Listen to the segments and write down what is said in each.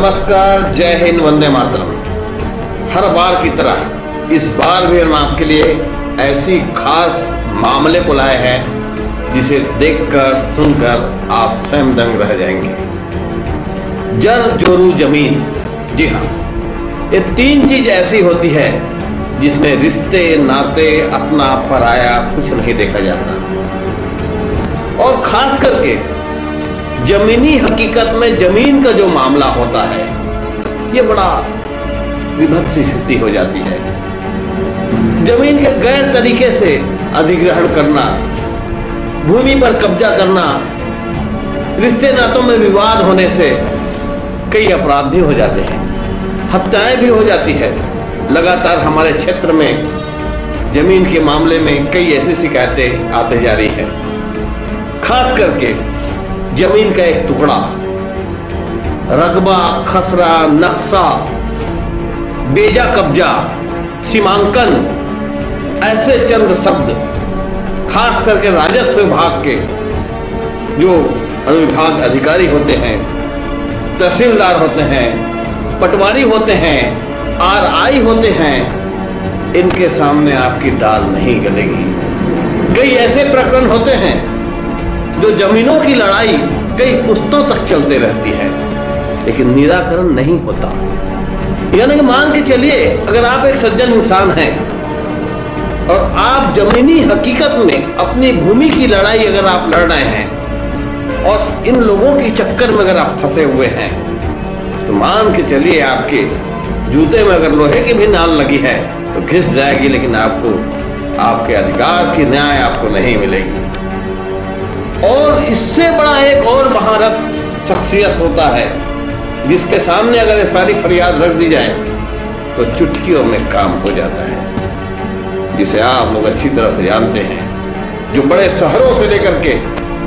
नमस्कार, जय हिंद, वंदे मातरम। हर बार की तरह इस बार भी हम आपके लिए ऐसी खास मामले को लाए हैं जिसे देखकर सुनकर आप स्वयं दंग रह जाएंगे। जर जोरू जमीन। जी हाँ, ये तीन चीज ऐसी होती है जिसमें रिश्ते नाते अपना पराया कुछ नहीं देखा जाता, और खास करके जमीनी हकीकत में जमीन का जो मामला होता है ये बड़ा विभत्स स्थिति हो जाती है। जमीन के गैर तरीके से अधिग्रहण करना, भूमि पर कब्जा करना, रिश्ते नातों में विवाद होने से कई अपराध भी हो जाते हैं, हत्याएं भी हो जाती है। लगातार हमारे क्षेत्र में जमीन के मामले में कई ऐसी शिकायतें आते जा रही है। खास करके जमीन का एक टुकड़ा, रकबा, खसरा, नक्शा, बेजा कब्जा, सीमांकन, ऐसे चंद शब्द खास करके राजस्व विभाग के जो अनुविभाग अधिकारी होते हैं, तहसीलदार होते हैं, पटवारी होते हैं, RI होते हैं, इनके सामने आपकी दाल नहीं गलेगी। कई ऐसे प्रकरण होते हैं जो जमीनों की लड़ाई कई पुश्तों तक चलते रहती है लेकिन निराकरण नहीं होता। यानी कि मान के चलिए, अगर आप एक सज्जन इंसान हैं और आप जमीनी हकीकत में अपनी भूमि की लड़ाई अगर आप लड़ रहे हैं और इन लोगों के चक्कर में अगर आप फंसे हुए हैं, तो मान के चलिए आपके जूते में अगर लोहे की भी नाल लगी है तो घिस जाएगी, लेकिन आपको आपके अधिकार की न्याय आपको नहीं मिलेगी। और इससे बड़ा एक और महारथ शख्सियत होता है जिसके सामने अगर ये सारी फरियाद रख दी जाए तो चुटकियों में काम हो जाता है, जिसे आप लोग अच्छी तरह से जानते हैं। जो बड़े शहरों से लेकर के,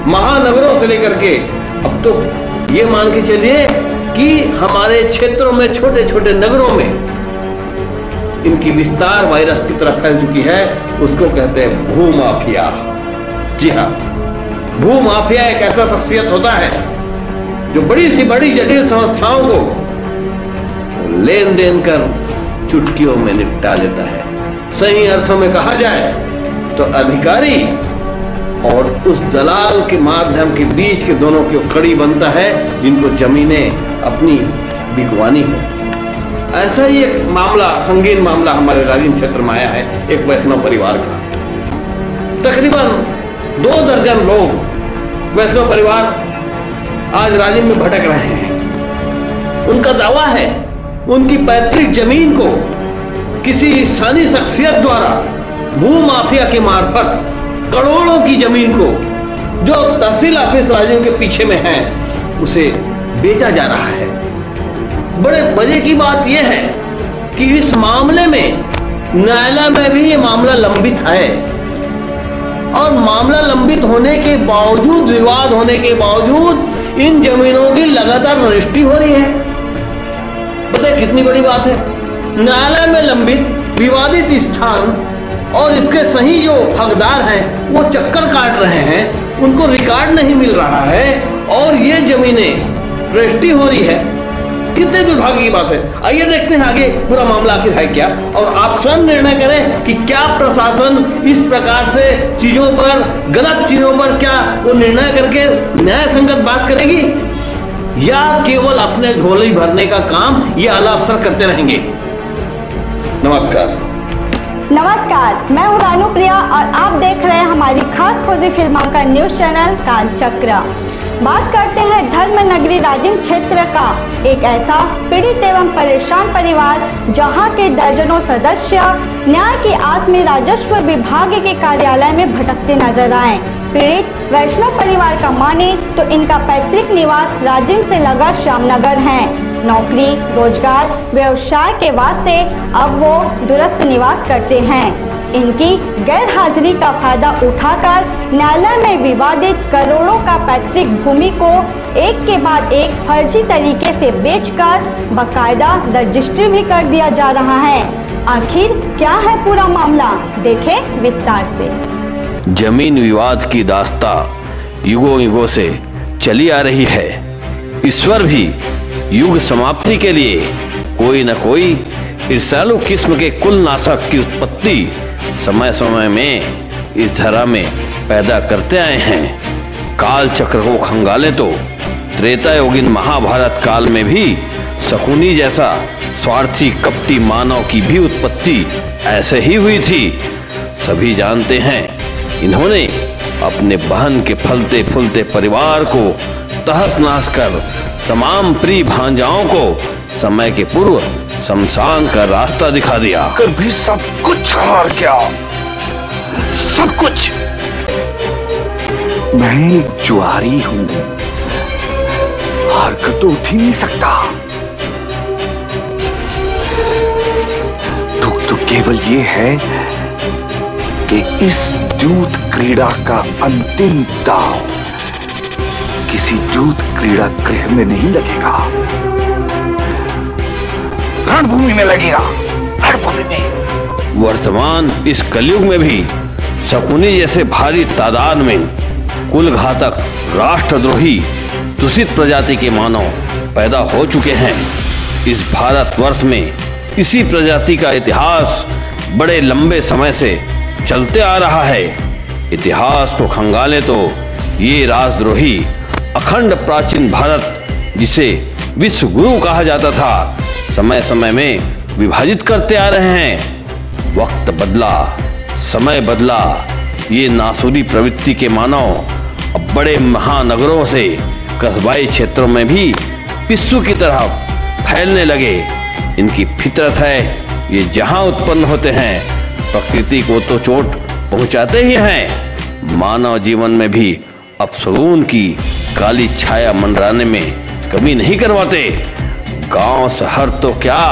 महानगरों से लेकर के, अब तो ये मान के चलिए कि हमारे क्षेत्रों में, छोटे छोटे नगरों में इनकी विस्तार वायरस की तरफ फैल चुकी है। उसको कहते हैं भूमाफिया। जी हाँ, भूमाफिया एक ऐसा शख्सियत होता है जो बड़ी सी बड़ी जटिल समस्याओं को लेन देन कर चुटकियों में निपटा लेता है। सही अर्थों में कहा जाए तो अधिकारी और उस दलाल के माध्यम के बीच के दोनों की कड़ी बनता है जिनको जमीनें अपनी बिकवानी है। ऐसा ही एक मामला, संगीन मामला हमारे राजीव क्षेत्र में आया है, एक वैष्णव परिवार का। तकरीबन 2 दर्जन लोग वैष्णव परिवार आज राजीव में भटक रहे हैं। उनका दावा है उनकी पैतृक जमीन को किसी स्थानीय शख्सियत द्वारा भूमाफिया के मार्फत करोड़ों की जमीन को जो तहसील ऑफिस राजीव के पीछे में है उसे बेचा जा रहा है। बड़े मजे की बात यह है कि इस मामले में न्यायालय में भी ये मामला लंबित है, और मामला लंबित होने के बावजूद, विवाद होने के बावजूद इन जमीनों की लगातार रजिस्ट्री हो रही है। पता है कितनी बड़ी बात है? न्यायालय में लंबित विवादित स्थान और इसके सही जो हकदार हैं वो चक्कर काट रहे हैं, उनको रिकॉर्ड नहीं मिल रहा है, और ये जमीनें रजिस्ट्री हो रही है। कितने दुर्भाग्य की बात है। आइए देखते हैं आगे पूरा मामला आखिर है क्या, और आप स्वयं निर्णय करें कि क्या प्रशासन इस प्रकार से चीजों पर, गलत चीजों पर क्या वो निर्णय करके न्याय संगत बात करेगी, या केवल अपने झोली भरने का काम ये आला अफसर करते रहेंगे। नमस्कार। नमस्कार, मैं हूँ रानू प्रिया और आप देख रहे हैं हमारी खास खोजी फिल्मांकन न्यूज चैनल कालचक्र। बात करते हैं धर्म नगरी राजीव क्षेत्र का एक ऐसा पीड़ित एवं परेशान परिवार जहां के दर्जनों सदस्य न्याय की आस में राजस्व विभाग के कार्यालय में भटकते नजर आए। पीड़ित वैष्णव परिवार का माने तो इनका पैतृक निवास राजीव से लगा श्यामनगर है। नौकरी, रोजगार, व्यवसाय के वास्ते अब वो दूरस्थ निवास करते हैं। इनकी गैर हाजिरी का फायदा उठाकर न्यायालय में विवादित करोड़ों का पैतृक भूमि को एक के बाद एक फर्जी तरीके से बेचकर बकायदा रजिस्ट्री भी कर दिया जा रहा है। आखिर क्या है पूरा मामला, देखें विस्तार से। जमीन विवाद की दास्तां युगों युगों से चली आ रही है। ईश्वर भी युग समाप्ति के लिए कोई न कोई ईर्ष्यालु किस्म के कुल नाशक की उत्पत्ति समय समय में इस धरा में पैदा करते आए हैं। काल चक्र को खंगाले तो त्रेता योगिन महाभारत काल में भी शकुनी जैसा स्वार्थी कपटी मानव की भी उत्पत्ति ऐसे ही हुई थी। सभी जानते हैं इन्होंने अपने बहन के फलते फूलते परिवार को तहस नहस कर तमाम प्रिय भांजाओं को समय के पूर्व शमशान का रास्ता दिखा दिया। कर भी सब कुछ हार गया, सब कुछ। मैं जुआरी हूं, हार कर तो उठ ही नहीं सकता। दुख तो केवल ये है कि इस दूत क्रीड़ा का अंतिम दांव किसी दूत क्रीड़ा गृह में नहीं लगेगा, रणभूमि में लगेगा, रणभूमि में। वर्तमान इस कलयुग में भी शकुनी जैसे भारी तादाद में कुल घातक राष्ट्रद्रोही दूषित प्रजाति के मानव पैदा हो चुके हैं। इस भारतवर्ष में इसी प्रजाति का इतिहास बड़े लंबे समय से चलते आ रहा है। इतिहास को खंगाले तो ये राजद्रोही अखंड प्राचीन भारत, जिसे विश्व गुरु कहा जाता था, समय समय में विभाजित करते आ रहे हैं। वक्त बदला, समय बदला, ये नासुरी प्रवृत्ति के मानव अब बड़े महानगरों से कस्बाई क्षेत्रों में भी पिस्सू की तरह फैलने लगे। इनकी फितरत है, ये जहां उत्पन्न होते हैं प्रकृति को तो चोट पहुंचाते ही हैं। मानव जीवन में भी अपशगुन की काली छाया मंडराने में कमी नहीं करवाते। गांव शहर तो क्या,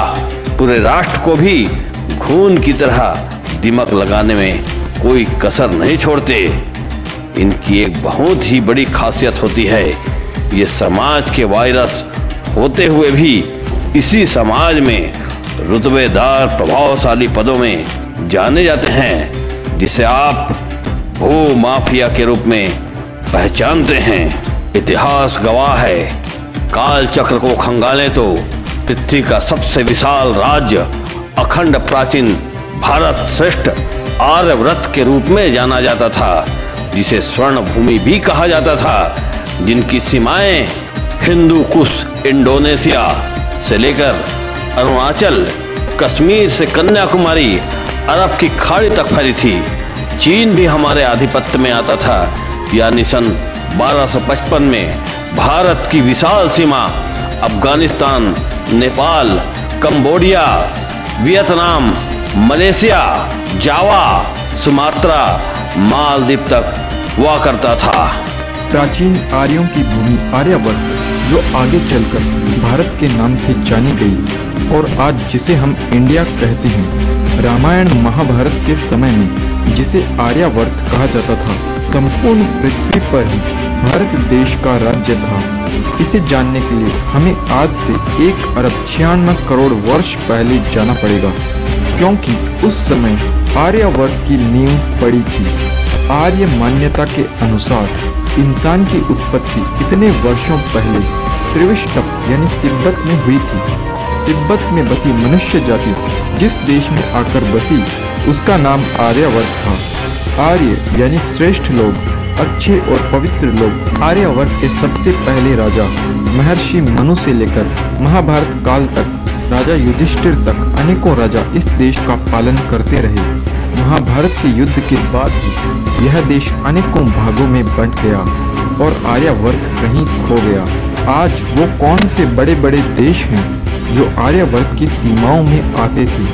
पूरे राष्ट्र को भी खून की तरह दिमक लगाने में कोई कसर नहीं छोड़ते। इनकी एक बहुत ही बड़ी खासियत होती है, ये समाज के वायरस होते हुए भी इसी समाज में रुतबेदार प्रभावशाली पदों में जाने जाते हैं, जिसे आप भू माफिया के रूप में पहचानते हैं। इतिहास गवाह है, काल चक्र को खंगाले तो पृथ्वी का सबसे विशाल राज्य अखंड प्राचीन भारत श्रेष्ठ आर्यव्रत के रूप में जाना जाता था, जिसे स्वर्ण भूमि भी कहा जाता था, जिनकी सीमाएं हिंदू कुश इंडोनेशिया से लेकर अरुणाचल, कश्मीर से कन्याकुमारी, अरब की खाड़ी तक फैली थी। चीन भी हमारे आधिपत्य में आता था, यानी सन 1255 में भारत की विशाल सीमा Afghanistan, Nepal, Cambodia, Vietnam, Malaysia, Java, Sumatra, Maldives तक हुआ करता था। प्राचीन आर्यों की भूमि आर्यावर्त, जो आगे चलकर भारत के नाम से जानी गई और आज जिसे हम इंडिया कहते हैं, रामायण महाभारत के समय में जिसे आर्यावर्त कहा जाता था, संपूर्ण पृथ्वी पर ही भारत देश का राज्य था। इसे जानने के लिए हमें आज से 1,96 करोड़ वर्ष पहले जाना पड़ेगा, क्योंकि उस समय आर्यावर्त की नींव पड़ी थी। आर्य मान्यता के अनुसार इंसान की उत्पत्ति इतने वर्षों पहले त्रिविष्टप यानी तिब्बत में हुई थी। तिब्बत में बसी मनुष्य जाति जिस देश में आकर बसी, उसका नाम आर्यावर्त था। आर्य यानी श्रेष्ठ लोग, अच्छे और पवित्र लोग। आर्यावर्त के सबसे पहले राजा महर्षि मनु से लेकर महाभारत काल तक राजा युधिष्ठिर तक अनेकों राजा इस देश का पालन करते रहे। महाभारत के युद्ध के बाद ही यह देश अनेकों भागों में बंट गया और आर्यावर्त कहीं खो गया। आज वो कौन से बड़े बड़े देश हैं जो आर्यावर्त की सीमाओं में आते थे?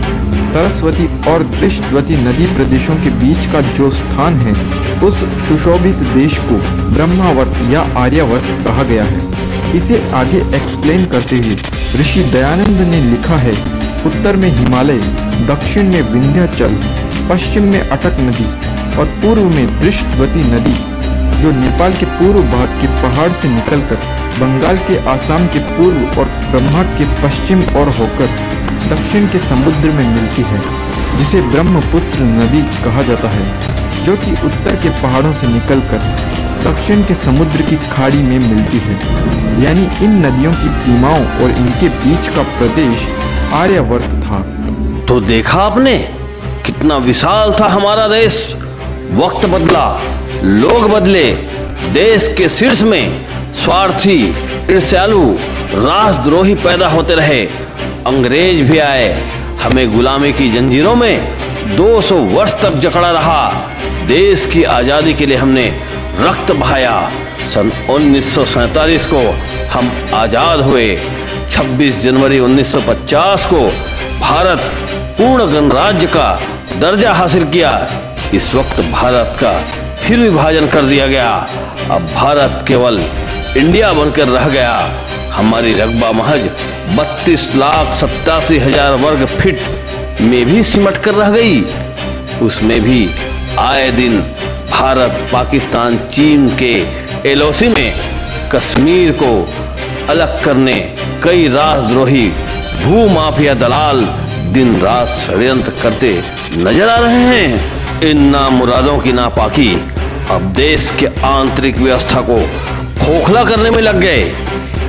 सरस्वती और दृष्टवती नदी प्रदेशों के बीच का जो स्थान है, उस सुशोभित देश को ब्रह्मावर्त या आर्यावर्त कहा गया है। इसे आगे एक्सप्लेन करते हुए ऋषि दयानंद ने लिखा है, उत्तर में हिमालय, दक्षिण में विंध्याचल, पश्चिम में अटक नदी और पूर्व में दृष्टवती नदी, जो नेपाल के पूर्व भाग के पहाड़ से निकलकर बंगाल के आसाम के पूर्व और ब्रह्मा के पश्चिम और होकर दक्षिण के समुद्र में मिलती है, जिसे ब्रह्मपुत्र नदी कहा जाता है, जो कि उत्तर के पहाड़ों से निकलकर दक्षिण के समुद्र की खाड़ी में मिलती है। यानी इन नदियों की सीमाओं और इनके बीच का प्रदेश आर्यावर्त था। तो देखा आपने कितना विशाल था हमारा देश। वक्त बदला, लोग बदले, देश के शीर्ष में स्वार्थी, ईर्ष्यालु, राष्ट्रद्रोही पैदा होते रहे। अंग्रेज भी आए, हमें गुलामी की जंजीरों में 200 वर्ष तक जकड़ा रहा। देश की आजादी के लिए हमने रक्त बहाया। सन 1947 को हम आजाद हुए। 26 जनवरी 1950 को भारत पूर्ण गणराज्य का दर्जा हासिल किया। इस वक्त भारत का फिर विभाजन कर दिया गया। अब भारत केवल इंडिया बनकर रह गया। हमारी रकबा महज 32,87,000 वर्ग फीट में भी सिमट कर रह गई। उसमें भी आए दिन भारत, पाकिस्तान, चीन के एलओसी में कश्मीर को अलग करने कई राष्ट्रद्रोही भूमाफिया दलाल दिन रात षड्यंत्र करते नजर आ रहे हैं। इन नामुरादों की नापाकी अब देश के आंतरिक व्यवस्था को खोखला करने में लग गए।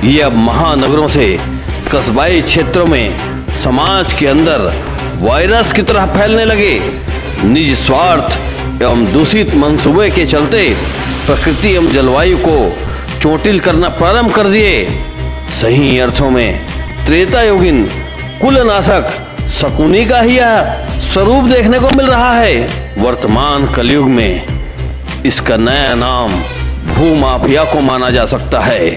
ये अब महानगरों से कस्बाई क्षेत्रों में समाज के अंदर वायरस की तरह फैलने लगे। निज स्वार्थ एवं दूषित मंसूबे के चलते प्रकृति एवं जलवायु को चोटिल करना प्रारंभ कर दिए। सही अर्थों में त्रेतायुगीन कुलनाशक शकुनी का ही यह स्वरूप देखने को मिल रहा है। वर्तमान कलयुग में इसका नया नाम भूमाफिया को माना जा सकता है।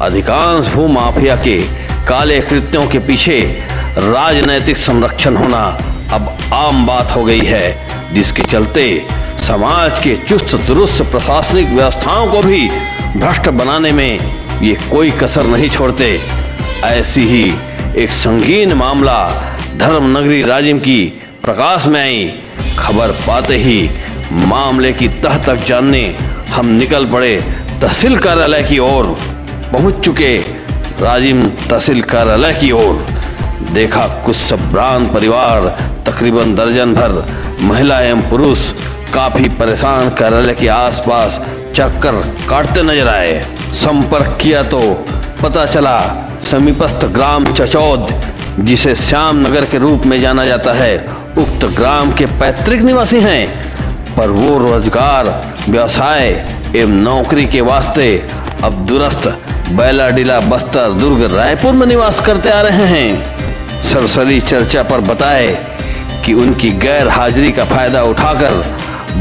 अधिकांश भूमाफिया के काले कृत्यों के पीछे राजनैतिक संरक्षण होना अब आम बात हो गई है, जिसके चलते समाज के चुस्त दुरुस्त प्रशासनिक व्यवस्थाओं को भी भ्रष्ट बनाने में ये कोई कसर नहीं छोड़ते। ऐसी ही एक संगीन मामला धर्म नगरी राजिम की प्रकाश में आई। खबर पाते ही मामले की तह तक जानने हम निकल पड़े तहसील कार्यालय की ओर। पहुंच चुके राजिम तहसील कार्यालय की ओर, देखा कुछ संभ्रांत परिवार, तकरीबन दर्जन भर महिला एवं पुरुष काफी परेशान कार्यालय के आसपास चक्कर काटते नजर आए। संपर्क किया तो पता चला समीपस्थ ग्राम चचौद, जिसे श्याम नगर के रूप में जाना जाता है, उक्त ग्राम के पैतृक निवासी हैं, पर वो रोजगार, व्यवसाय एवं नौकरी के वास्ते अब दुरस्त बैलाडीला, बस्तर, दुर्ग, रायपुर में निवास करते आ रहे हैं। सरसरी चर्चा पर बताए कि उनकी गैर हाजिरी का फायदा उठाकर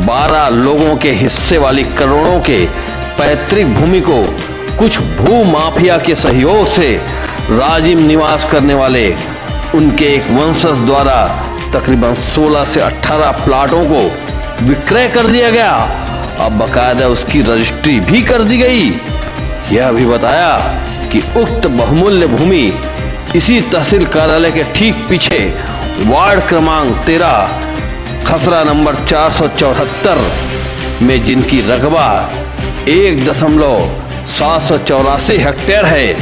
12 लोगों के हिस्से वाली करोड़ों के पैतृक भूमि को कुछ भू माफिया के सहयोग से राजिम निवास करने वाले उनके एक वंशज द्वारा तकरीबन 16 से 18 प्लाटों को विक्रय कर दिया गया। अब बकायदा उसकी रजिस्ट्री भी कर दी गई। यह भी बताया कि उक्त बहुमूल्य भूमि इसी तहसील कार्यालय के ठीक पीछे वार्ड क्रमांक 13 खसरा नंबर 474 में, जिनकी रकबा 1.784 हेक्टेयर है,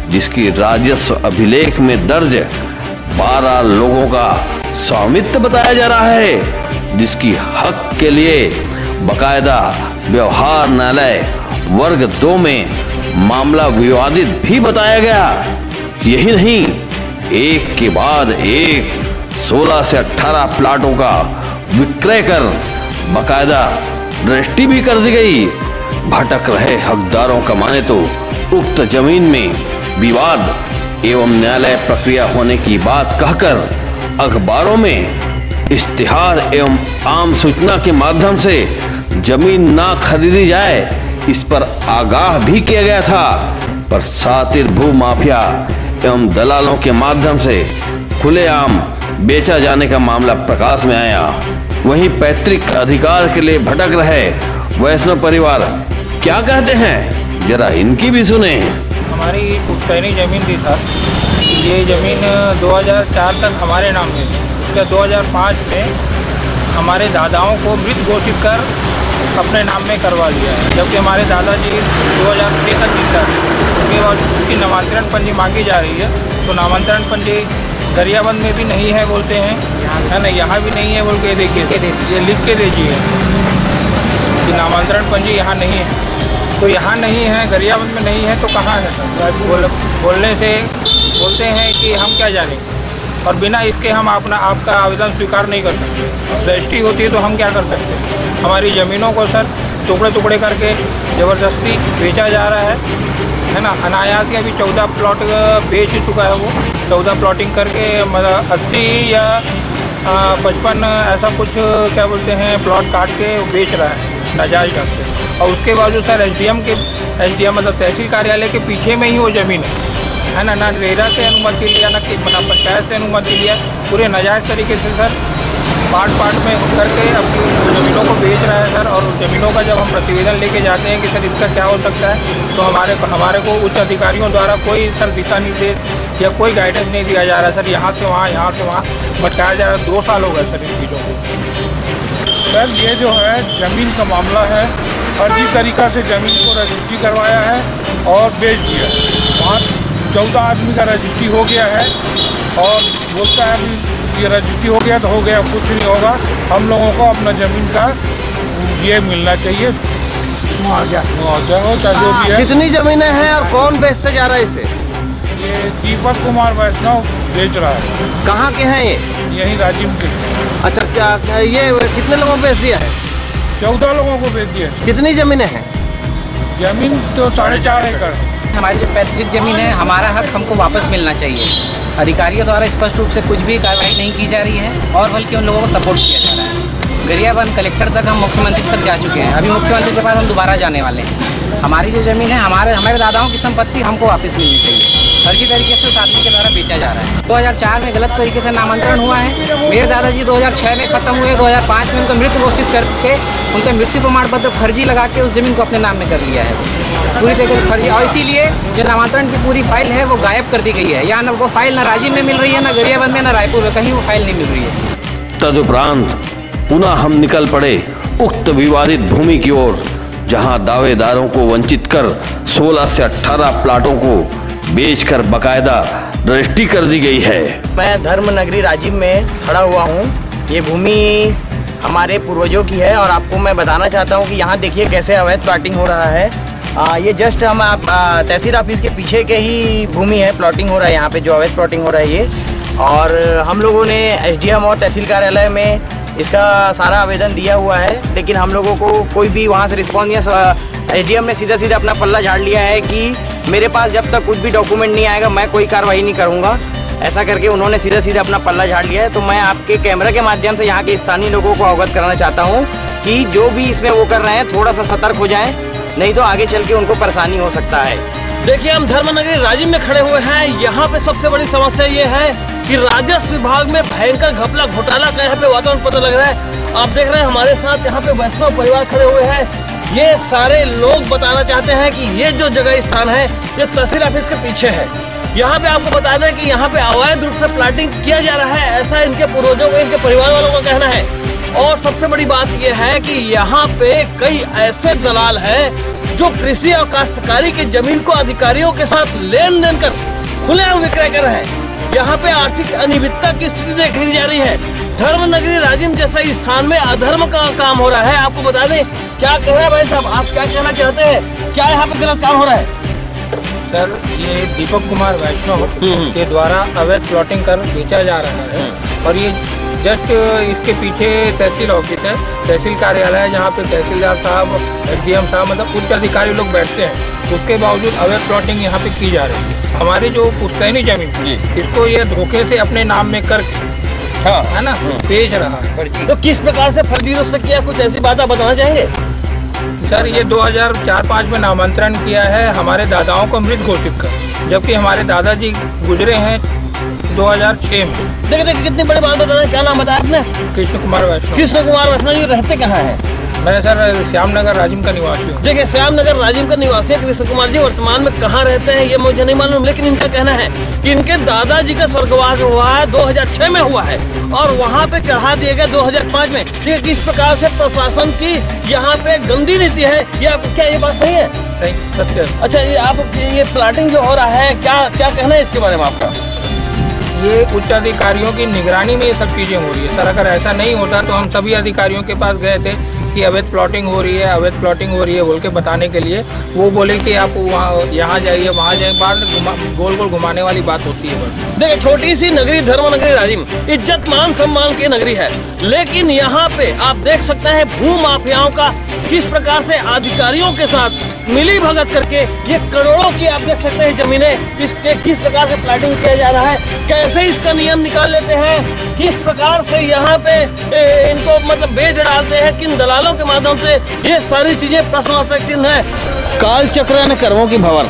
जिसकी राजस्व अभिलेख में दर्ज 12 लोगों का स्वामित्व बताया जा रहा है, जिसकी हक के लिए बकायदा व्यवहार न्यायालय वर्ग 2 में मामला विवादित भी बताया गया। यही नहीं, एक के बाद एक 16 से 18 प्लाटों का विक्रय कर बकायदा रजिस्ट्री भी कर दी गई। भटक रहे हकदारों का माने तो उक्त जमीन में विवाद एवं न्यायालय प्रक्रिया होने की बात कहकर अखबारों में इश्तिहार एवं आम सूचना के माध्यम से जमीन ना खरीदी जाए, इस पर आगाह भी किया गया था, पर शातिर भू माफिया एवं दलालों के माध्यम से खुलेआम बेचा जाने का मामला प्रकाश में आया। वहीं पैतृक अधिकार के लिए भटक रहे वैष्णव परिवार क्या कहते हैं, जरा इनकी भी सुने। हमारी पुश्तैनी जमीन थी सर, ये जमीन 2004 तक हमारे नाम में थी। 2005 में हमारे दादाओं को मृत घोषित कर अपने नाम में करवा लिया है, जबकि हमारे दादाजी 2006 तक जीता है। उसके बाद उसकी नामांतरण पंजी मांगी जा रही है, तो नामांतरण पंजी गरियाबंद में भी नहीं है बोलते हैं, है ना, यहाँ भी नहीं है बोल के देखिए, ये लिख के दीजिए। कि नामांतरण पंजी यहाँ नहीं है। तो यहाँ नहीं है, गरियाबंद में नहीं है तो कहाँ है सर? बोलने से बोलते हैं कि हम क्या जानेंगे, और बिना इसके हम आपका आवेदन स्वीकार नहीं कर सकते। रजिस्ट्री होती है तो हम क्या कर सकते हैं? हमारी ज़मीनों को सर टुकड़े टुकड़े करके ज़बरदस्ती बेचा जा रहा है ना। अनायास के अभी 14 प्लॉट बेच चुका है वो, 14 प्लॉटिंग करके मतलब 80 या 55 ऐसा कुछ क्या बोलते हैं प्लॉट काट के बेच रहा है नाजायज़ ढंग से। और उसके बावजूद सर एसडीएम मतलब तहसील कार्यालय के पीछे में ही वो ज़मीन है ना। ना रेरा से अनुमति लिया, ना पंचायत से अनुमति लिया, पूरे नाजायज़ तरीके से सर पार्ट में करके अपनी ज़मीनों को बेच रहा है सर। और ज़मीनों का जब हम प्रतिवेदन लेके जाते हैं कि सर इसका क्या हो सकता है, तो हमारे को उच्च अधिकारियों द्वारा कोई सर दिशा निर्देश या कोई गाइडेंस नहीं दिया जा रहा है सर। यहाँ से वहाँ भटकाया जा रहा है। 2 साल हो गए सर इन चीज़ों को। सर ये जो है ज़मीन का मामला है, फर्जी तरीक़ा से ज़मीन को रजिस्ट्री करवाया है और बेच दिया। वहाँ 14 आदमी का रजिस्ट्री हो गया है और बोलता है ये रजिस्ट्री हो गया तो हो गया, कुछ नहीं होगा। हम लोगों को अपना ज़मीन का ये मिलना चाहिए, मुआवजा हो चाहे जो भी है। कितनी ज़मीनें हैं और कौन बेचते जा रहा है इसे? ये दीपक कुमार वैष्णव बेच रहा है। कहाँ के हैं ये? यही राजिम के। अच्छा, क्या ये कितने लोगों को बेच दिया है? 14 लोगों को बेच दिया। कितनी ज़मीनें हैं? ज़मीन तो 4.5 एकड़। हमारी जो पैतृक ज़मीन है, हमारा हक हमको वापस मिलना चाहिए। अधिकारियों द्वारा स्पष्ट रूप से कुछ भी कार्रवाई नहीं की जा रही है और बल्कि उन लोगों को सपोर्ट किया जा रहा है। गरियाबंद कलेक्टर तक, हम मुख्यमंत्री तक जा चुके हैं। अभी मुख्यमंत्री के पास हम दोबारा जाने वाले हैं। हमारी जो ज़मीन है, हमारे दादाओं की संपत्ति हमको वापस मिलनी चाहिए। फर्जी तरीके से उस आदमी के द्वारा बेचा जा रहा है। 2004 में गलत तरीके से नामांतरण हुआ है। मेरे दादाजी 2006 में ख़त्म हुए, 2005 में उनको मृत घोषित करके उनका मृत्यु प्रमाण पत्र फर्जी लगा के उस ज़मीन को अपने नाम में कर लिया है पूरी तरीके से फर्जी। और इसीलिए जो नामांतरण की पूरी फाइल है वो गायब कर दी गई है। यहाँ वो फाइल ना राजिम में मिल रही है, ना गरियाबंद में, ना रायपुर में, कहीं वो फाइल नहीं मिल रही है। तदुपरांत पुनः हम निकल पड़े उक्त विवादित भूमि की ओर, जहां दावेदारों को वंचित कर 16 से 18 प्लाटों को बेचकर बकायदा रजिस्ट्री कर दी गई है। मैं धर्म नगरी राजिम में खड़ा हुआ हूँ। ये भूमि हमारे पूर्वजों की है और आपको मैं बताना चाहता हूँ कि यहाँ देखिए कैसे अवैध प्लॉटिंग हो रहा है। ये जस्ट हम तहसील ऑफिस के पीछे के ही भूमि है, प्लॉटिंग हो रहा है यहाँ पे, जो अवैध प्लॉटिंग हो रहा है ये। और हम लोगों ने एसडीएम और तहसील कार्यालय में इसका सारा आवेदन दिया हुआ है, लेकिन हम लोगों को कोई भी वहाँ से रिस्पॉन्स नहीं। एसडीएम ने सीधा अपना पल्ला झाड़ लिया है कि मेरे पास जब तक कुछ भी डॉक्यूमेंट नहीं आएगा मैं कोई कार्रवाई नहीं करूँगा, ऐसा करके उन्होंने सीधा अपना पल्ला झाड़ लिया है। तो मैं आपके कैमरा के माध्यम से यहाँ के स्थानीय लोगों को अवगत कराना चाहता हूँ कि जो भी इसमें वो कर रहे हैं थोड़ा सा सतर्क हो जाएं, नहीं तो आगे चल के उनको परेशानी हो सकता है। देखिए, हम धर्मनगरी राजिम में खड़े हुए हैं। यहाँ पे सबसे बड़ी समस्या ये है कि राजस्व विभाग में भयंकर घपला घोटाला का यहाँ पे वातावरण पता लग रहा है। आप देख रहे हैं हमारे साथ यहाँ पे वैष्णव परिवार खड़े हुए हैं। ये सारे लोग बताना चाहते हैं कि ये जो जगह स्थान है ये तहसील ऑफिस के पीछे है। यहाँ पे आपको बता दें कि यहाँ पे अवैध रूप से प्लाटिंग किया जा रहा है, ऐसा इनके पूर्वजों को, इनके परिवार वालों का कहना है। और सबसे बड़ी बात यह है कि यहाँ पे कई ऐसे दलाल हैं जो कृषि और काश्तकारी की जमीन को अधिकारियों के साथ लेन देन कर खुलेआम विक्रय कर रहे हैं। यहाँ पे आर्थिक अनियमितता की स्थिति देखी जा रही है। धर्मनगरी राजिम जैसा स्थान में अधर्म का काम हो रहा है। आपको बता दें, क्या कह रहे हैं भाई साहब, आप क्या कहना चाहते हैं, क्या यहाँ पे गलत काम हो रहा है? सर, ये दीपक कुमार वैष्णव के द्वारा अवैध प्लॉटिंग कर बेचा जा रहा है और ये जस्ट इसके पीछे तहसील ऑफिस है, तहसील कार्यालय है, जहाँ पे तहसीलदार साहब, एसडीएम साहब, मतलब उच्च अधिकारी लोग बैठते हैं। उसके बावजूद अवैध प्लॉटिंग यहाँ पे की जा रही है। हमारी जो पुश्तैनी जमीन इसको ये धोखे से अपने नाम में करके है ना बेच रहा है। तो किस प्रकार से फर्जी रूप से किया, कुछ ऐसी बात आप बताना चाहेंगे? सर, ये 2004-05 में नामांतरण किया है हमारे दादाओं को मृत घोषित कर, जबकि हमारे दादाजी गुजरे हैं 2006 में। देखिए कितनी बड़ी बात बता रहे हैं। क्या नाम बताया आपने? कृष्ण कुमार वैष्णव। कृष्ण कुमार वैष्णव जी रहते कहाँ हैं? मैं सर श्यामनगर राजिम का निवासी हूँ। देखिए, श्यामनगर राजिम का निवासी है कृष्ण कुमार जी। वर्तमान में कहाँ रहते हैं ये मुझे नहीं मालूम, लेकिन इनका कहना है कि इनके दादाजी का स्वर्गवास हुआ है 2006 में हुआ है और वहाँ पे चढ़ा दिए गए 2005 में। देखिए किस प्रकार से प्रशासन की यहाँ पे गंदी नीति है। ये आपको क्या ये बात सही है? सत्य। अच्छा, ये आप ये प्लाटिंग जो हो रहा है, क्या कहना है इसके बारे में आपका? ये उच्च अधिकारियों की निगरानी में ये सब चीजें हो रही है सर। अगर ऐसा नहीं होता तो हम सभी अधिकारियों के पास गए थे कि अवैध प्लॉटिंग हो रही है, अवैध प्लॉटिंग हो रही है बोल के बताने के लिए वो बोले कि आप वहाँ यहाँ जाइए वहाँ जाइए, बार गोल गोल घुमाने वाली बात होती है बस। देखिए, छोटी सी नगरी धर्म नगरी राजिम इज्जत मान सम्मान की नगरी है, लेकिन यहाँ पे आप देख सकते हैं भू माफियाओं का किस प्रकार से अधिकारियों के साथ मिली भगत करके ये करोड़ों की आप देख सकते हैं जमीनें किस प्रकार से प्लाटिंग किया जा रहा है, कैसे इसका नियम निकाल लेते हैं, किस प्रकार से यहाँ पे इनको मतलब बेच डालते हैं, किन दलालों के माध्यम से, ये सारी चीजें प्रश्नवाचक चिन्ह है। कालचक्र ने कर्मों की भंवर,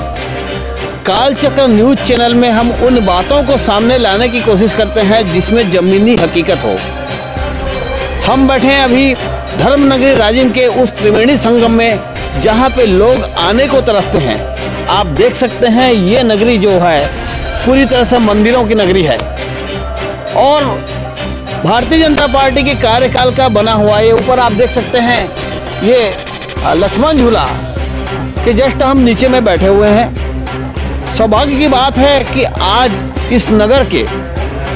कालचक्र न्यूज चैनल में हम उन बातों को सामने लाने की कोशिश करते हैं जिसमें जमीनी हकीकत हो। हम बैठे हैं अभी धर्मनगरी राजिम के उस त्रिवेणी संगम में जहां पे लोग आने को तरसते हैं। आप देख सकते हैं ये नगरी जो है पूरी तरह से मंदिरों की नगरी है और भारतीय जनता पार्टी के कार्यकाल का बना हुआ ये ऊपर आप देख सकते हैं ये लक्ष्मण झूला के जस्ट हम नीचे में बैठे हुए हैं। सौभाग्य की बात है कि आज इस नगर के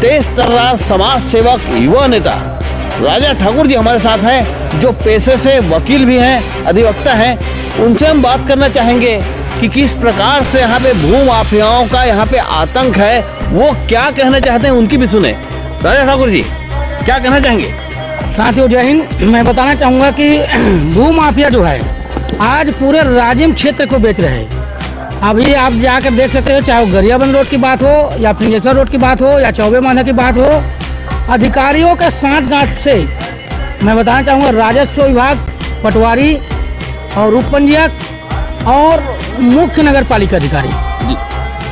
तेज तर्रार समाज सेवक युवा नेता राजा ठाकुर जी हमारे साथ हैं, जो पेशे से वकील भी हैं, अधिवक्ता हैं। उनसे हम बात करना चाहेंगे कि किस प्रकार से यहाँ पे भू माफियाओं का यहाँ पे आतंक है, वो क्या कहना चाहते हैं उनकी भी सुने। राजा ठाकुर जी क्या कहना चाहेंगे? साथियों जय हिंद। मैं बताना चाहूँगा कि भू माफिया जो है आज पूरे राजिम क्षेत्र को बेच रहे हैं। अभी आप जाकर देख सकते हो, चाहे वो गरियाबंद रोड की बात हो या फिंगेश्वर रोड की बात हो या चौबे माना की बात हो, अधिकारियों के साथ गांठ से मैं बताना चाहूँगा राजस्व विभाग, पटवारी और उप पंजीयक और मुख्य नगर पालिका अधिकारी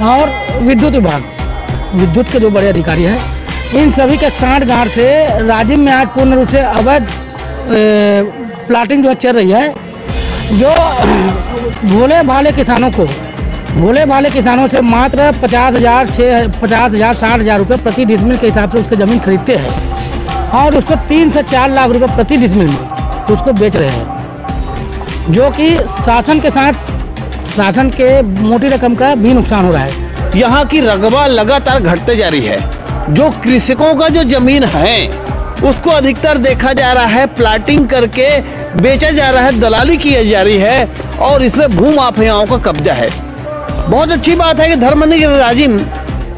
और विद्युत विभाग, विद्युत के जो बड़े अधिकारी हैं, इन सभी के साथ गांठ से राजिम में आज पूर्ण रूप से अवैध प्लाटिंग जो चल रही है, जो भोले भाले किसानों से मात्र 50,000, 60,000 60,000 रुपये प्रति डिसमिल के हिसाब से उसके ज़मीन खरीदते हैं और उसको 3 से 4 लाख रुपए प्रति डिसमिल में उसको बेच रहे हैं, जो कि शासन के मोटी रकम का भी नुकसान हो रहा है। यहाँ की रकबा लगातार घटते जा रही है। जो कृषकों का जो जमीन है उसको अधिकतर देखा जा रहा है प्लाटिंग करके बेचा जा रहा है, दलाली की जा रही है और इसमें भू माफियाओं का कब्जा है। बहुत अच्छी बात है कि धर्मनगरी राजिम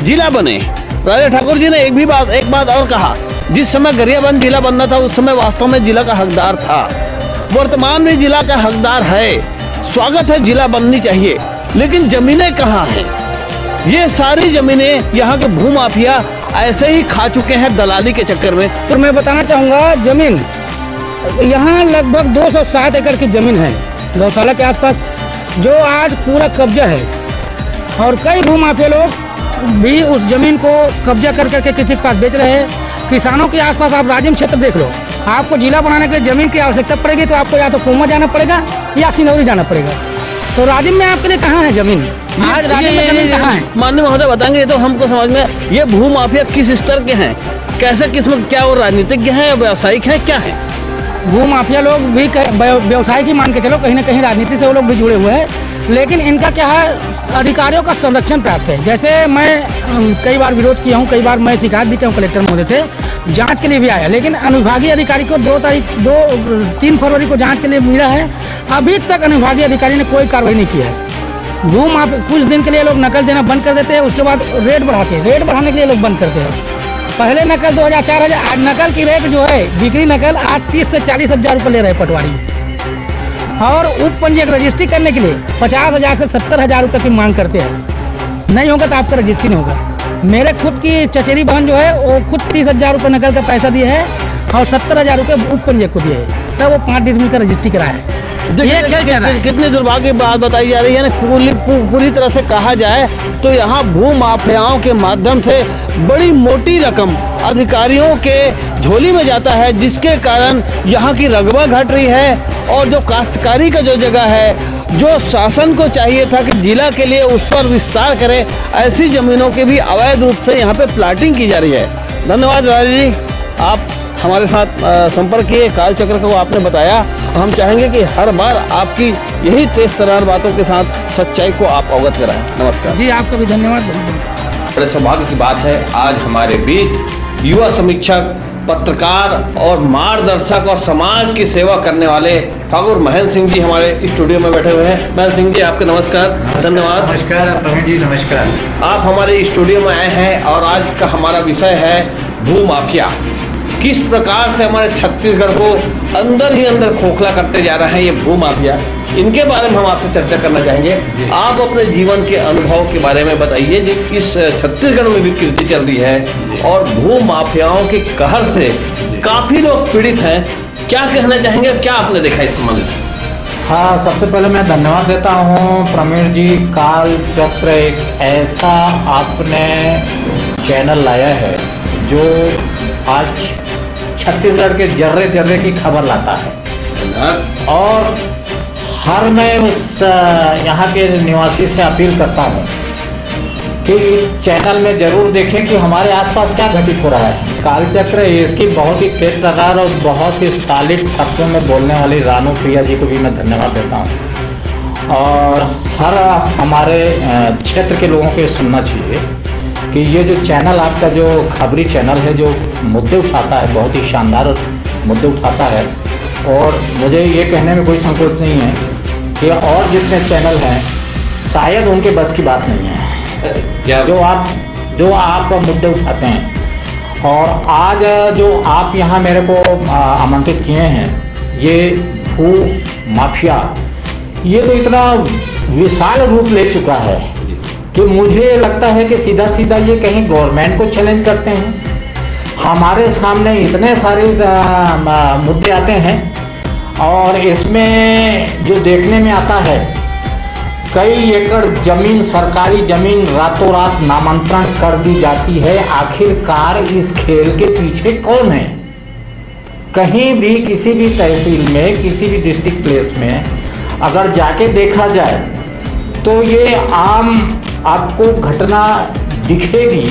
जिला बने। राजा ठाकुर जी ने एक बात और कहा, जिस समय गरियाबंद जिला बनना था उस समय वास्तव में जिला का हकदार था, वर्तमान में जिला का हकदार है। स्वागत है, जिला बननी चाहिए, लेकिन जमीनें कहाँ हैं? ये सारी जमीनें यहाँ के भू माफिया ऐसे ही खा चुके हैं दलाली के चक्कर में। तो मैं बताना चाहूँगा जमीन यहाँ लगभग 207 एकड़ की जमीन है गौशाला के आसपास, जो आज पूरा कब्जा है और कई भू माफिया लोग भी उस जमीन को कब्जा कर करके किसी के पास बेच रहे हैं। किसानों के आसपास आप राजिम क्षेत्र देख लो, आपको जिला बनाने के लिए जमीन की आवश्यकता पड़ेगी तो आपको या तो कोमा जाना पड़ेगा या सिनौरी जाना पड़ेगा। तो राजिम में आपके लिए कहाँ है जमीन? आज राजिम में जमीन कहाँ है? माननीय महोदय बताएंगे तो हमको समझ में, ये भू माफिया किस स्तर के हैं, कैसे किस्म, क्या वो राजनीतिज्ञ हैं, व्यावसायिक हैं, क्या है? भू माफिया लोग भी व्यवसाय की मान के चलो, कहीं ना कहीं राजनीति से वो लोग भी जुड़े हुए हैं, लेकिन इनका क्या है, अधिकारियों का संरक्षण प्राप्त है। जैसे मैं कई बार विरोध किया हूँ, कई बार मैं शिकायत भी किया हूँ कलेक्टर महोदय से, जांच के लिए भी आया, लेकिन अनुविभागीय अधिकारी को 3 फरवरी को जांच के लिए मिला है, अभी तक अनुविभागीय अधिकारी ने कोई कार्रवाई नहीं की है। भू माफिया कुछ दिन के लिए लोग नकल देना बंद कर देते हैं, उसके बाद रेट बढ़ाने के लिए लोग बंद करते हैं। पहले नकल 2,000 4,000, आज नकल की रेट जो है बिक्री नकल आज 30 से 40,000 रुपये ले रहे हैं पटवारी, और उप पंजीयक रजिस्ट्री करने के लिए 50,000 से 70,000 रुपये की मांग करते हैं। नहीं होगा तो आपका रजिस्ट्री नहीं होगा। मेरे खुद की चचेरी बहन जो है वो खुद 30,000 रुपये नकल का पैसा दिए है और 70,000 रुपये उप पंजीयक को दिए है, तब वो 5 डिसमिल का रजिस्ट्री कराया है। ये खेल चल रहा है। कितनी दुर्भाग्य की बात बताई जा रही है ना। पूरी तरह से कहा जाए तो यहाँ भू माफियाओं के माध्यम से बड़ी मोटी रकम अधिकारियों के झोली में जाता है, जिसके कारण यहाँ की रकबा घट रही है और जो काश्तकारी का जो जगह है, जो शासन को चाहिए था कि जिला के लिए उस पर विस्तार करे, ऐसी जमीनों के भी अवैध रूप से यहाँ पे प्लाटिंग की जा रही है। धन्यवाद राजा जी, आप हमारे साथ संपर्क किए, कालचक्र को आपने बताया। हम चाहेंगे कि हर बार आपकी यही तेज तर्रार बातों के साथ सच्चाई को आप अवगत कराएं। नमस्कार जी, आपका भी धन्यवाद। बड़े सौभाग्य की बात है, आज हमारे बीच युवा समीक्षक पत्रकार और मार्गदर्शक और समाज की सेवा करने वाले ठाकुर महेंद्र सिंह जी हमारे स्टूडियो में बैठे हुए हैं। महेंद्र सिंह जी, आपके नमस्कार। धन्यवाद। नमस्कार प्रवीण जी, नमस्कार। आप हमारे स्टूडियो में आए हैं और आज का हमारा विषय है भू माफिया। किस प्रकार से हमारे छत्तीसगढ़ को अंदर ही अंदर खोखला करते जा रहे हैं ये भू माफिया, इनके बारे में हम आपसे चर्चा करना चाहेंगे। आप अपने जीवन के अनुभव के बारे में बताइए जी। इस छत्तीसगढ़ में भी कृषि चल रही है और भू माफियाओं के कहर से काफी लोग पीड़ित हैं, क्या कहना चाहेंगे, क्या आपने देखा इस संबंध में? हाँ, सबसे पहले मैं धन्यवाद देता हूँ प्रवीण जी। काल चक्र एक ऐसा आपने चैनल लाया है जो आज छत्तीसगढ़ के जर्रे जर्रे की खबर लाता है और हर मैं उस यहाँ के निवासी से अपील करता हूँ कि इस चैनल में जरूर देखें कि हमारे आसपास क्या घटित हो रहा है। कालचक्र इसकी बहुत ही तेज प्रकार और बहुत ही सॉलिड शब्दों में बोलने वाली रानू प्रिया जी को भी मैं धन्यवाद देता हूँ। और हर हमारे क्षेत्र के लोगों को सुनना चाहिए कि ये जो चैनल आपका जो खबरी चैनल है, जो मुद्दे उठाता है, बहुत ही शानदार मुद्दे उठाता है। और मुझे ये कहने में कोई संकोच नहीं है कि और जितने चैनल हैं शायद उनके बस की बात नहीं है जो आप मुद्दे उठाते हैं। और आज जो आप यहाँ मेरे को आमंत्रित किए हैं, ये भू माफिया, ये तो इतना विशाल रूप ले चुका है कि मुझे लगता है कि सीधा सीधा ये कहीं गवर्नमेंट को चैलेंज करते हैं। हमारे सामने इतने सारे मुद्दे आते हैं और इसमें जो देखने में आता है, कई एकड़ जमीन, सरकारी जमीन रातों रात नामांतरण कर दी जाती है। आखिरकार इस खेल के पीछे कौन है? कहीं भी किसी भी तहसील में, किसी भी डिस्ट्रिक्ट प्लेस में अगर जाके देखा जाए तो ये आम आपको घटना दिखेगी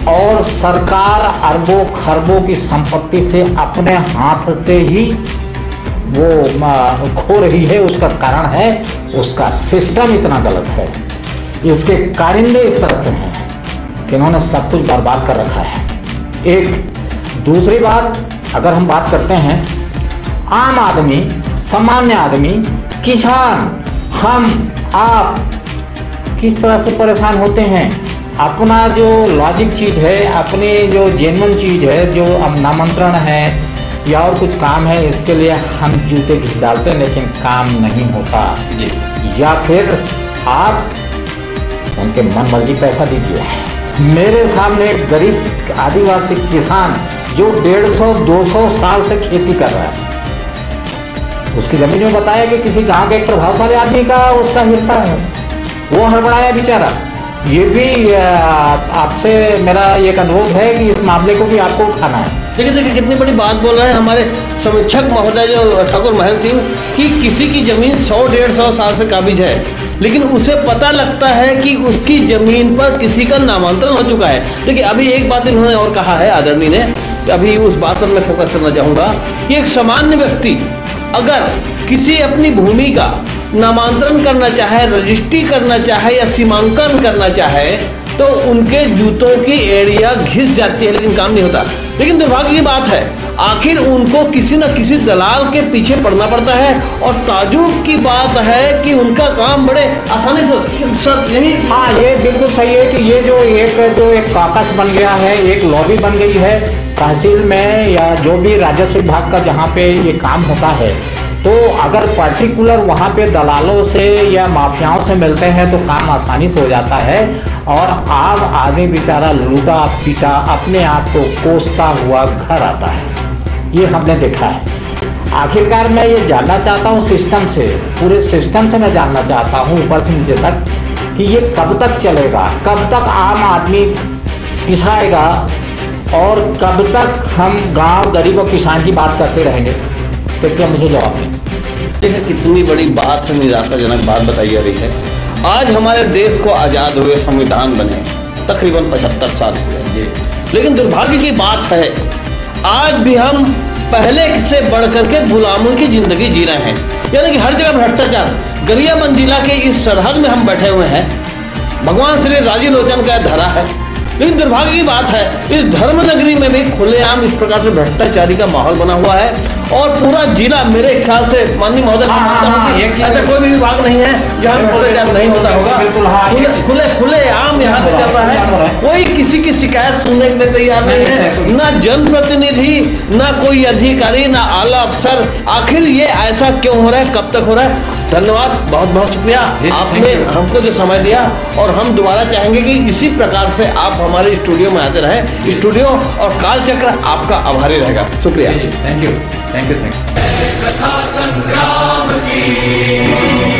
और सरकार अरबों खरबों की संपत्ति से अपने हाथ से ही वो खो रही है। उसका कारण है उसका सिस्टम इतना गलत है, इसके कारिंदे इस तरह से हैं कि उन्होंने सब कुछ बर्बाद कर रखा है। एक दूसरी बात, अगर हम बात करते हैं आम आदमी, सामान्य आदमी, किसान, हम आप किस तरह से परेशान होते हैं। अपना जो लॉजिक चीज़ है, अपनी जो जेन्युइन चीज़ है, जो अब नामांतरण है या और कुछ काम है, इसके लिए हम जूते घिस डालते हैं लेकिन काम नहीं होता जी। या फिर आप उनके मन मर्जी पैसा दीजिए। मेरे सामने एक गरीब आदिवासी किसान जो 150-200 साल से खेती कर रहा है, उसकी जमीन में बताया कि किसी गांव के एक प्रभावशाली आदमी का उसका हिस्सा है, वो हड़बड़ाया बेचारा। ये भी आपसे मेरा एक अनुरोध है कि इस मामले को भी आपको उठाना है। देखिए कितनी बड़ी बात बोल रहे हैं हमारे समीक्षक महोदय जो ठाकुर महेंद्र सिंह कि किसी की जमीन 100-150 साल से काबिज है, लेकिन उसे पता लगता है कि उसकी जमीन पर किसी का नामांतरण हो चुका है। देखिए अभी एक बात इन्होंने और कहा है आदरणीय ने, अभी उस बात पर मैं फोकस करना चाहूंगा कि एक सामान्य व्यक्ति अगर किसी अपनी भूमि का नामांतरण करना चाहे, रजिस्ट्री करना चाहे या सीमांकन करना चाहे तो उनके जूतों की एड़ियां घिस जाती है, लेकिन काम नहीं होता। लेकिन दुर्भाग्य की बात है, आखिर उनको किसी न किसी दलाल के पीछे पड़ना पड़ता है। और ताजुब की बात है कि उनका काम बड़े आसानी से यही। हाँ, ये बिल्कुल सही है कि ये जो एक काकस बन गया है, एक लॉबी बन गई है तहसील में या जो भी राजस्व विभाग का जहाँ पे ये काम होता है, तो अगर पर्टिकुलर वहाँ पे दलालों से या माफियाओं से मिलते हैं तो काम आसानी से हो जाता है और आम आदमी बेचारा लूटा पीटा अपने आप को कोसता हुआ घर आता है। ये हमने देखा है। आखिरकार मैं ये जानना चाहता हूँ सिस्टम से, पूरे सिस्टम से मैं जानना चाहता हूँ ऊपर से नीचे तक कि ये कब तक चलेगा, कब तक आम आदमी पिसाएगा और कब तक हम गांव गरीब और किसान की बात करते रहेंगे। तो क्या मुझे जवाब दें। देखिए कितनी बड़ी बात है, निराशाजनक बात बताई जा रही है। आज हमारे देश को आजाद हुए संविधान बने तकरीबन 75 साल हुए, लेकिन दुर्भाग्य की बात है आज भी हम पहले से बढ़कर के गुलामों की जिंदगी जी रहे हैं। यानी कि हर जगह भ्रष्टाचार। गरियाबंद जिला के इस सरहद में हम बैठे हुए हैं, भगवान श्री राजीव लोचन का धरा है लेकिन दुर्भाग्य की बात है इस धर्म नगरी में भी खुलेआम इस प्रकार से भ्रष्टाचारी का माहौल बना हुआ है और पूरा जिला मेरे ख्याल से माननीय महोदय ऐसा कोई भी विभाग नहीं है जहाँ भ्रष्टाचार नहीं होता होगा। खुले आम यहाँ से चल रहा है। कोई किसी की शिकायत सुनने के लिए तैयार नहीं है, ना जनप्रतिनिधि, ना कोई अधिकारी, ना आला अफसर। आखिर ये ऐसा क्यों हो रहा है, कब तक हो रहा है? धन्यवाद, बहुत बहुत शुक्रिया आपने हमको जो समय दिया और हम दोबारा चाहेंगे कि इसी प्रकार से आप हमारे स्टूडियो में आते रहे। स्टूडियो और कालचक्र आपका आभारी रहेगा। शुक्रिया। Thank you. कथा संग्राम की